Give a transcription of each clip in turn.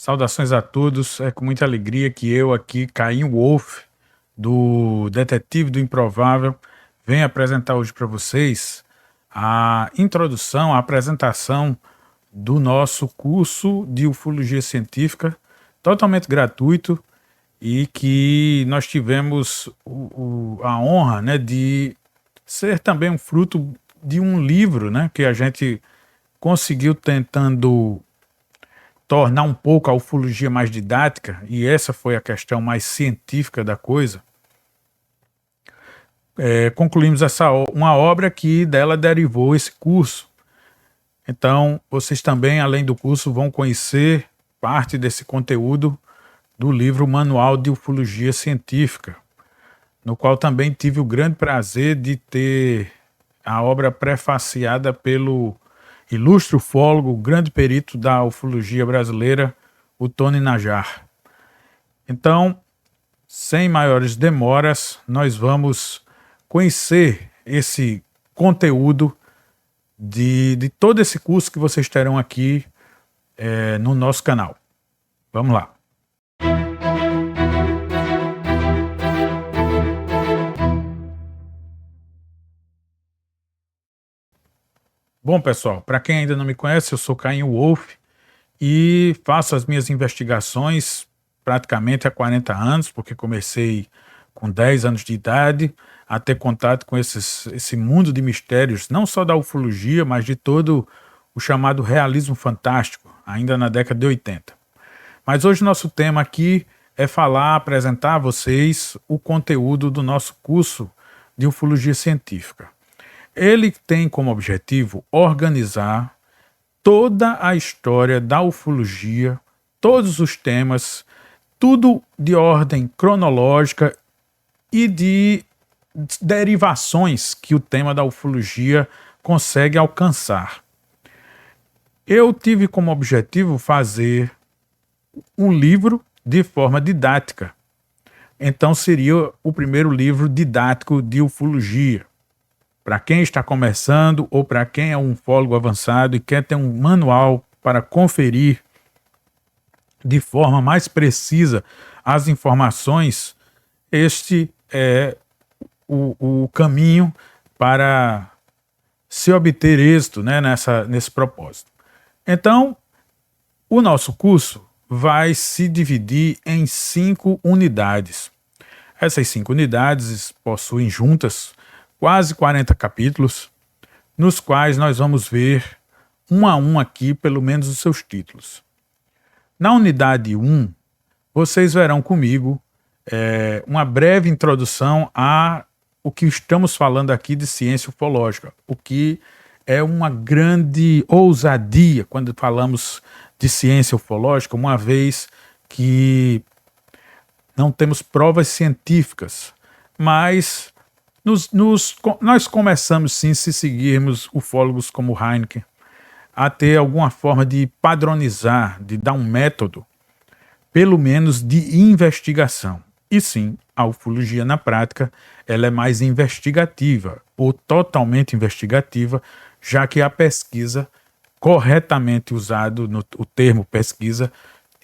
Saudações a todos, é com muita alegria que eu aqui, Caim Wolf, do Detetive do Improvável, venho apresentar hoje para vocês a introdução, a apresentação do nosso curso de ufologia científica, totalmente gratuito, e que nós tivemos a honra, né, de ser também um fruto de um livro, né, que a gente conseguiu tentando tornar um pouco a ufologia mais didática, e essa foi a questão mais científica da coisa. Concluímos uma obra que dela derivou esse curso. Então, vocês também, além do curso, vão conhecer parte desse conteúdo do livro Manual de Ufologia Científica, no qual também tive o grande prazer de ter a obra prefaciada pelo ilustre ufólogo, grande perito da ufologia brasileira, o Tony Najjar. Então, sem maiores demoras, nós vamos conhecer esse conteúdo de todo esse curso que vocês terão aqui no nosso canal. Vamos lá. Bom, pessoal, para quem ainda não me conhece, eu sou Caim Wolf e faço as minhas investigações praticamente há 40 anos, porque comecei com 10 anos de idade a ter contato com esse mundo de mistérios, não só da ufologia, mas de todo o chamado realismo fantástico, ainda na década de 80. Mas hoje nosso tema aqui é apresentar a vocês o conteúdo do nosso curso de ufologia científica. Ele tem como objetivo organizar toda a história da ufologia, todos os temas, tudo de ordem cronológica e de derivações que o tema da ufologia consegue alcançar. Eu tive como objetivo fazer um livro de forma didática. Então seria o primeiro livro didático de ufologia. Para quem está começando ou para quem é um ufólogo avançado e quer ter um manual para conferir de forma mais precisa as informações, este é o caminho para se obter êxito, né, nesse propósito. Então, o nosso curso vai se dividir em 5 unidades. Essas 5 unidades possuem juntas quase 40 capítulos, nos quais nós vamos ver um a um aqui, pelo menos, os seus títulos. Na unidade 1, vocês verão comigo uma breve introdução a o que estamos falando aqui de ciência ufológica, o que é uma grande ousadia quando falamos de ciência ufológica, uma vez que não temos provas científicas, mas nós começamos sim, se seguirmos ufólogos como Heineken, a ter alguma forma de padronizar, de dar um método, pelo menos de investigação. E sim, a ufologia na prática, ela é mais investigativa, ou totalmente investigativa, já que a pesquisa, corretamente usado o termo pesquisa,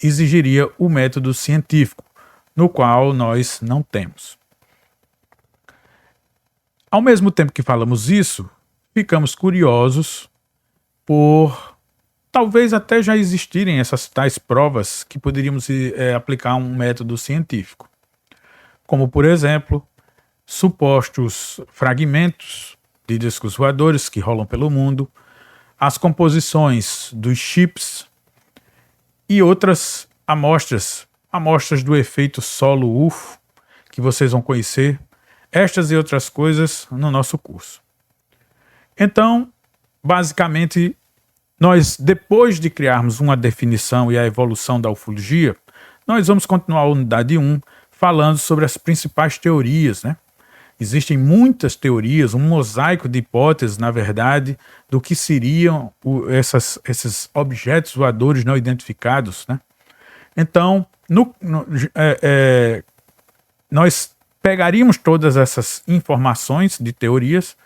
exigiria o método científico, no qual nós não temos. Ao mesmo tempo que falamos isso, ficamos curiosos por talvez até já existirem essas tais provas que poderíamos aplicar um método científico. Como, por exemplo, supostos fragmentos de discos voadores que rolam pelo mundo, as composições dos chips e outras amostras do efeito solo UFO, que vocês vão conhecer, estas e outras coisas no nosso curso. Então, basicamente, nós, depois de criarmos uma definição e a evolução da ufologia, nós vamos continuar a unidade 1 falando sobre as principais teorias, né? Existem muitas teorias, um mosaico de hipóteses, na verdade, do que seriam esses objetos voadores não identificados, né? Então, nós pegaríamos todas essas informações de teorias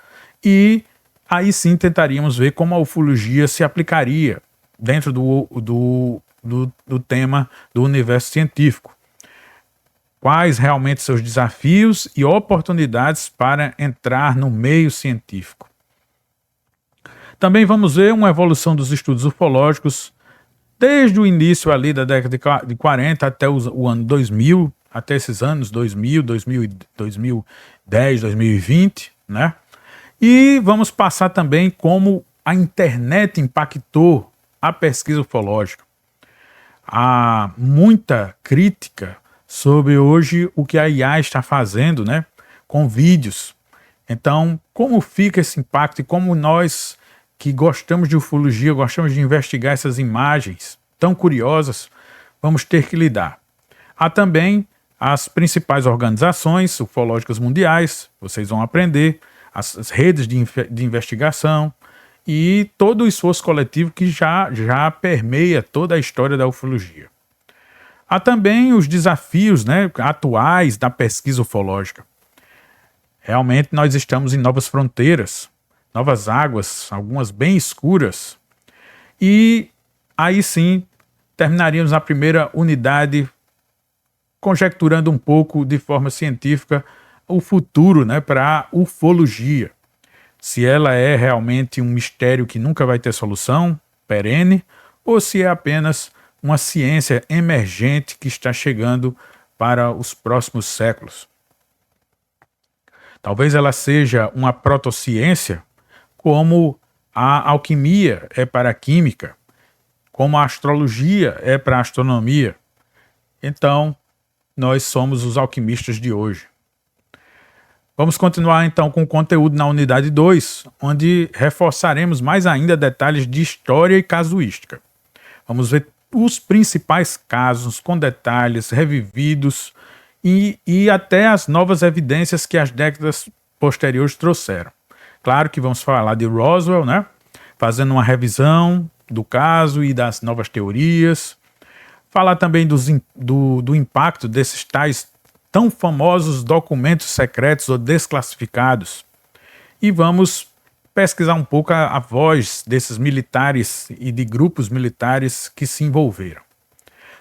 e aí sim tentaríamos ver como a ufologia se aplicaria dentro do do tema do universo científico. Quais realmente seus desafios e oportunidades para entrar no meio científico. Também vamos ver uma evolução dos estudos ufológicos desde o início ali da década de 40 até o ano 2000, até esses anos 2000, 2010, 2020, né? E vamos passar também como a internet impactou a pesquisa ufológica. Há muita crítica sobre hoje o que a IA está fazendo, né, com vídeos. Então, como fica esse impacto e como nós que gostamos de ufologia, gostamos de investigar essas imagens tão curiosas, vamos ter que lidar. Há também as principais organizações ufológicas mundiais, vocês vão aprender, as redes de investigação e todo o esforço coletivo que já permeia toda a história da ufologia. Há também os desafios, né, atuais da pesquisa ufológica. Realmente nós estamos em novas fronteiras, novas águas, algumas bem escuras. E aí sim, terminaríamos a primeira unidade conjecturando um pouco de forma científica o futuro, né, para a ufologia. Se ela é realmente um mistério que nunca vai ter solução, perene, ou se é apenas uma ciência emergente que está chegando para os próximos séculos. Talvez ela seja uma protociência, como a alquimia é para a química, como a astrologia é para a astronomia. Então, nós somos os alquimistas de hoje. Vamos continuar então com o conteúdo na unidade 2, onde reforçaremos mais ainda detalhes de história e casuística. Vamos ver os principais casos com detalhes revividos e até as novas evidências que as décadas posteriores trouxeram. Claro que vamos falar de Roswell, né? Fazendo uma revisão do caso e das novas teorias. Falar também do impacto desses tais tão famosos documentos secretos ou desclassificados. E vamos pesquisar um pouco a voz desses militares e de grupos militares que se envolveram.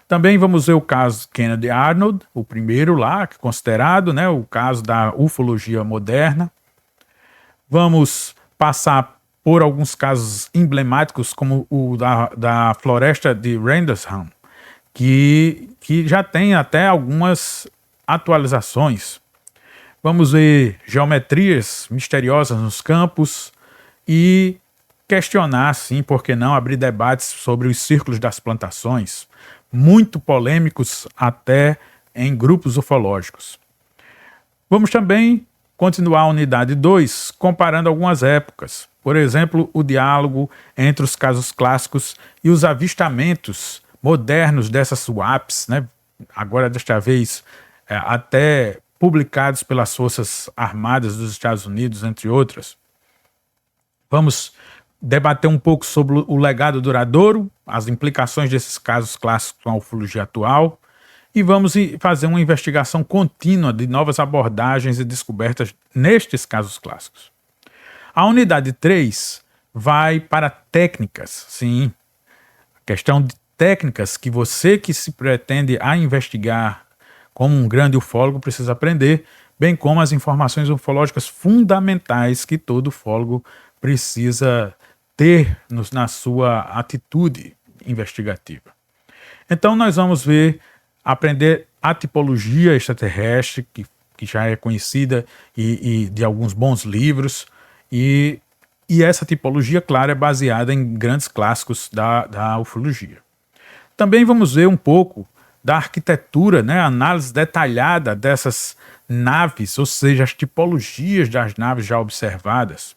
Também vamos ver o caso Kennedy Arnold, o primeiro lá, considerado, né, o caso da ufologia moderna. Vamos passar por alguns casos emblemáticos, como o da floresta de Rendlesham, que já tem até algumas atualizações. Vamos ver geometrias misteriosas nos campos e questionar, sim, por que não, abrir debates sobre os círculos das plantações, muito polêmicos até em grupos ufológicos. Vamos também continuar a unidade 2, comparando algumas épocas. Por exemplo, o diálogo entre os casos clássicos e os avistamentos modernos dessas SWAPs, né? Agora desta vez até publicados pelas Forças Armadas dos Estados Unidos, entre outras. Vamos debater um pouco sobre o legado duradouro, as implicações desses casos clássicos com a ufologia atual, e vamos fazer uma investigação contínua de novas abordagens e descobertas nestes casos clássicos. A unidade 3 vai para técnicas, sim, questão de técnicas que você que se pretende a investigar como um grande ufólogo precisa aprender, bem como as informações ufológicas fundamentais que todo ufólogo precisa ter na sua atitude investigativa. Então nós vamos aprender a tipologia extraterrestre, que já é conhecida e de alguns bons livros, e essa tipologia, claro, é baseada em grandes clássicos da ufologia. Também vamos ver um pouco da arquitetura, né, a análise detalhada dessas naves, ou seja, as tipologias das naves já observadas,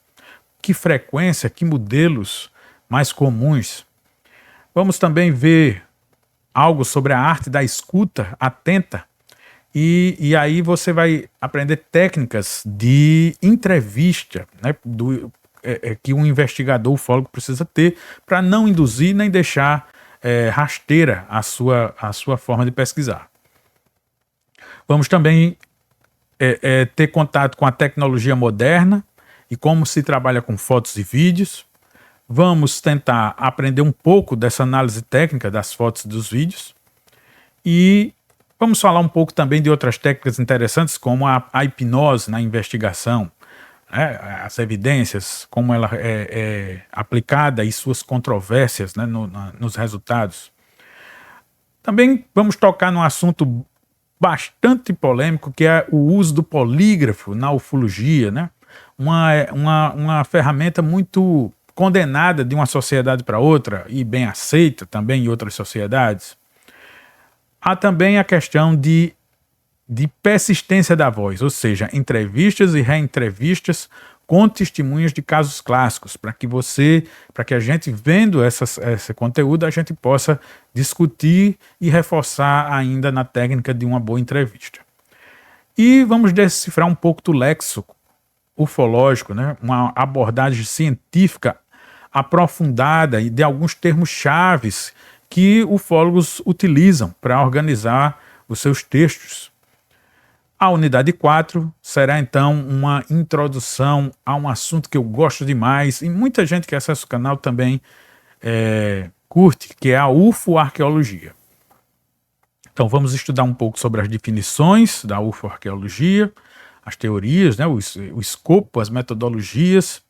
que frequência, que modelos mais comuns. Vamos também ver algo sobre a arte da escuta atenta, e aí você vai aprender técnicas de entrevista, né, que um investigador ufólogo precisa ter para não induzir nem deixar rasteira a sua forma de pesquisar. Vamos também ter contato com a tecnologia moderna e como se trabalha com fotos e vídeos. Vamos tentar aprender um pouco dessa análise técnica das fotos e dos vídeos. E vamos falar um pouco também de outras técnicas interessantes, como a hipnose na investigação, né? As evidências, como ela é aplicada e suas controvérsias, né, nos resultados. Também vamos tocar num assunto bastante polêmico, que é o uso do polígrafo na ufologia, né? Uma ferramenta muito condenada de uma sociedade para outra e bem aceita também em outras sociedades. Há também a questão de persistência da voz, ou seja, entrevistas e reentrevistas com testemunhas de casos clássicos, para que a gente, vendo esse conteúdo, a gente possa discutir e reforçar ainda na técnica de uma boa entrevista. E vamos decifrar um pouco do léxico ufológico, né? Uma abordagem científica aprofundada e de alguns termos chaves que ufólogos utilizam para organizar os seus textos. A unidade 4 será então uma introdução a um assunto que eu gosto demais e muita gente que acessa o canal também curte, que é a ufoarqueologia. Então vamos estudar um pouco sobre as definições da ufoarqueologia, as teorias, né, o escopo, as metodologias.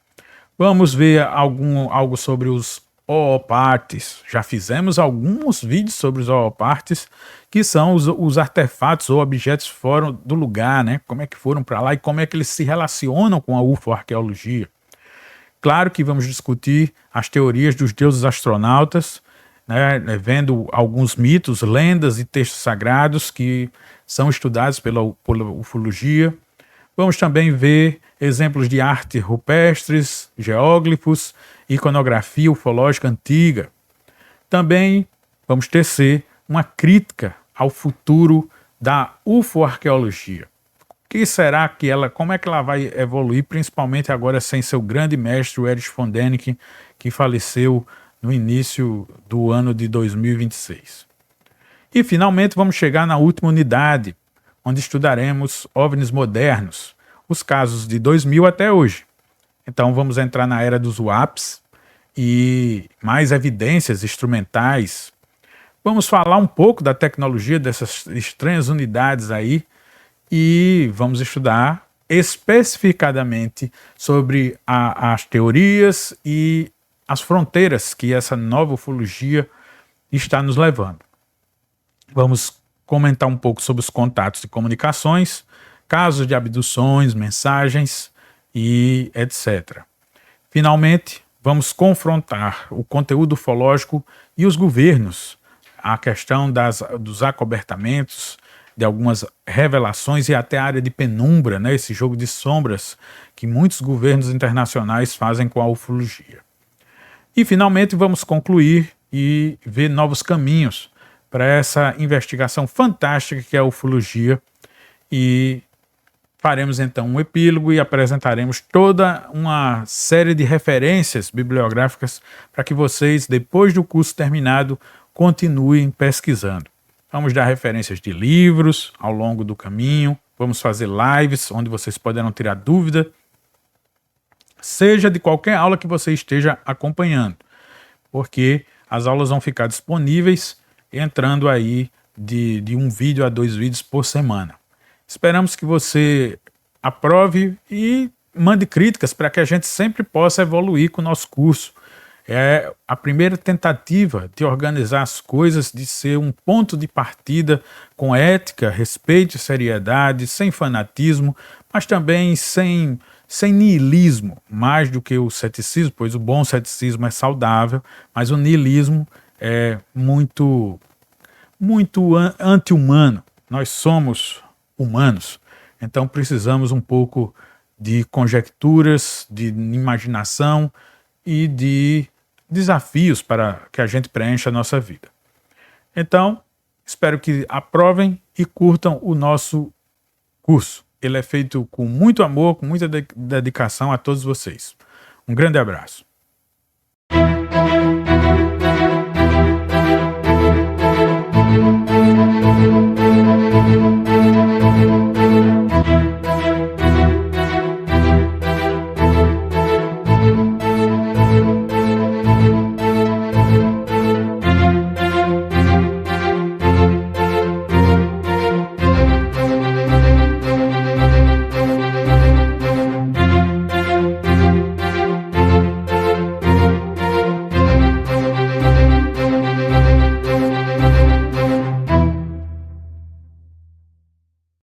Vamos ver algo sobre os oopartes. Já fizemos alguns vídeos sobre os oopartes, que são os artefatos ou objetos fora do lugar, né? Como é que foram para lá e como é que eles se relacionam com a ufoarqueologia. Claro que vamos discutir as teorias dos deuses astronautas, né? Vendo alguns mitos, lendas e textos sagrados que são estudados pela ufologia. Vamos também ver exemplos de arte rupestres, geóglifos, iconografia ufológica antiga. Também vamos tecer uma crítica ao futuro da ufoarqueologia. Como é que ela vai evoluir, principalmente agora sem seu grande mestre, o Erich von Däniken, que faleceu no início do ano de 2026. E finalmente vamos chegar na última unidade, onde estudaremos OVNIs modernos, os casos de 2000 até hoje. Então vamos entrar na era dos WAPs e mais evidências instrumentais. Vamos falar um pouco da tecnologia dessas estranhas unidades aí e vamos estudar especificadamente sobre as teorias e as fronteiras que essa nova ufologia está nos levando. Vamos comentar um pouco sobre os contatos de comunicações, casos de abduções, mensagens e etc. Finalmente, vamos confrontar o conteúdo ufológico e os governos, a questão dos acobertamentos, de algumas revelações e até a área de penumbra, né, esse jogo de sombras que muitos governos internacionais fazem com a ufologia. E finalmente vamos concluir e ver novos caminhos para essa investigação fantástica que é a ufologia e faremos então um epílogo e apresentaremos toda uma série de referências bibliográficas para que vocês, depois do curso terminado, continuem pesquisando. Vamos dar referências de livros ao longo do caminho, vamos fazer lives onde vocês poderão tirar dúvida, seja de qualquer aula que você esteja acompanhando, porque as aulas vão ficar disponíveis entrando aí de 1 vídeo a 2 vídeos por semana. Esperamos que você aprove e mande críticas para que a gente sempre possa evoluir com o nosso curso. É a primeira tentativa de organizar as coisas, de ser um ponto de partida com ética, respeito e seriedade, sem fanatismo, mas também sem niilismo, mais do que o ceticismo, pois o bom ceticismo é saudável, mas o niilismo é muito anti-humano. Nós somos humanos, então precisamos um pouco de conjecturas, de imaginação e de desafios para que a gente preencha a nossa vida. Então, espero que aprovem e curtam o nosso curso. Ele é feito com muito amor, com muita dedicação a todos vocês. Um grande abraço.